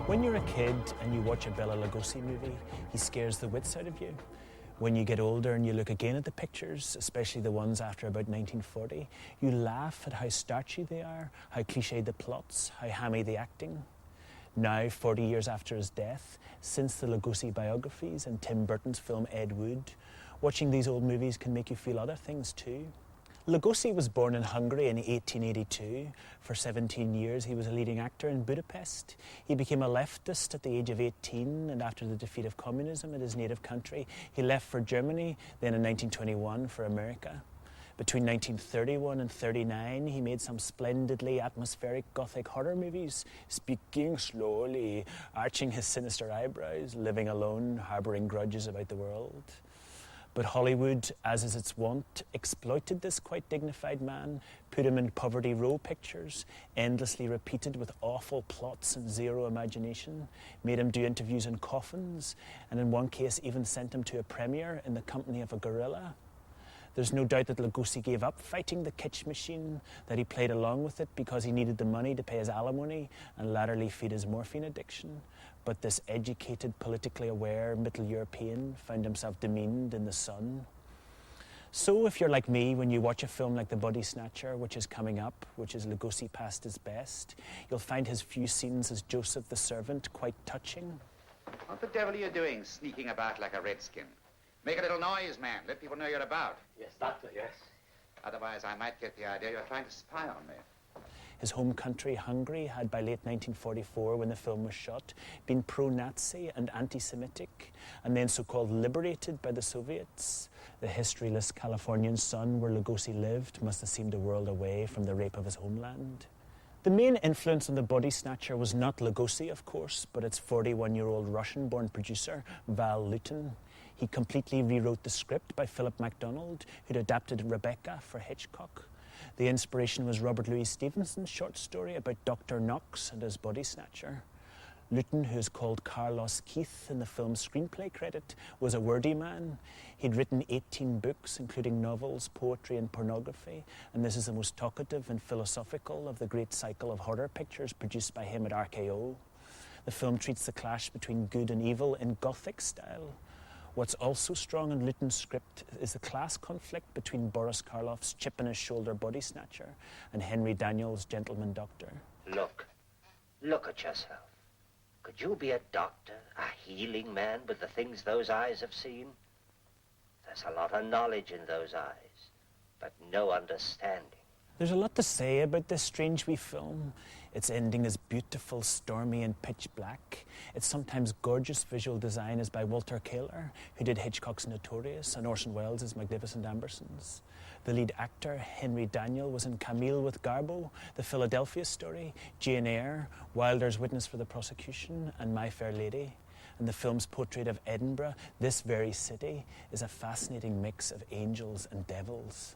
When you're a kid and you watch a Bela Lugosi movie, he scares the wits out of you. When you get older and you look again at the pictures, especially the ones after about 1940, you laugh at how starchy they are, how cliched the plots, how hammy the acting. Now, 40 years after his death, since the Lugosi biographies and Tim Burton's film Ed Wood, watching these old movies can make you feel other things too. Lugosi was born in Hungary in 1882. For 17 years he was a leading actor in Budapest. He became a leftist at the age of 18, and after the defeat of communism in his native country, he left for Germany, then in 1921 for America. Between 1931 and 1939, he made some splendidly atmospheric Gothic horror movies, speaking slowly, arching his sinister eyebrows, living alone, harbouring grudges about the world. But Hollywood, as is its wont, exploited this quite dignified man, put him in poverty row pictures, endlessly repeated with awful plots and zero imagination, made him do interviews in coffins, and in one case even sent him to a premiere in the company of a gorilla. There's no doubt that Lugosi gave up fighting the kitsch machine, that he played along with it because he needed the money to pay his alimony and latterly feed his morphine addiction. But this educated, politically aware Middle European found himself demeaned in the sun. So if you're like me, when you watch a film like The Body Snatcher, which is coming up, which is Lugosi past his best, you'll find his few scenes as Joseph the servant quite touching. What the devil are you doing, sneaking about like a redskin? Make a little noise, man. Let people know you're about. Yes, doctor, yes. Otherwise, I might get the idea you're trying to spy on me. His home country, Hungary, had by late 1944, when the film was shot, been pro-Nazi and anti-Semitic, and then so-called liberated by the Soviets. The historyless Californian sun where Lugosi lived must have seemed a world away from the rape of his homeland. The main influence on The Body Snatcher was not Lugosi, of course, but its 41-year-old Russian-born producer, Val Lewton. He completely rewrote the script by Philip MacDonald, who'd adapted Rebecca for Hitchcock. The inspiration was Robert Louis Stevenson's short story about Dr. Knox and his body snatcher. Lewton, who is called Carlos Keith in the film's screenplay credit, was a wordy man. He'd written 18 books, including novels, poetry and pornography, and this is the most talkative and philosophical of the great cycle of horror pictures produced by him at RKO. The film treats the clash between good and evil in Gothic style. What's also strong in Lewton's script is the class conflict between Boris Karloff's chip-in-his-shoulder body snatcher and Henry Daniels' gentleman doctor. Look at yourself. Could you be a doctor, a healing man with the things those eyes have seen? There's a lot of knowledge in those eyes, but no understanding. There's a lot to say about this strange wee film. Its ending is beautiful, stormy and pitch black. Its sometimes gorgeous visual design is by Walter Kaler, who did Hitchcock's Notorious and Orson Welles' Magnificent Ambersons. The lead actor, Henry Daniel, was in Camille with Garbo, The Philadelphia Story, Jane Eyre, Wilder's Witness for the Prosecution, and My Fair Lady. And the film's portrait of Edinburgh, this very city, is a fascinating mix of angels and devils.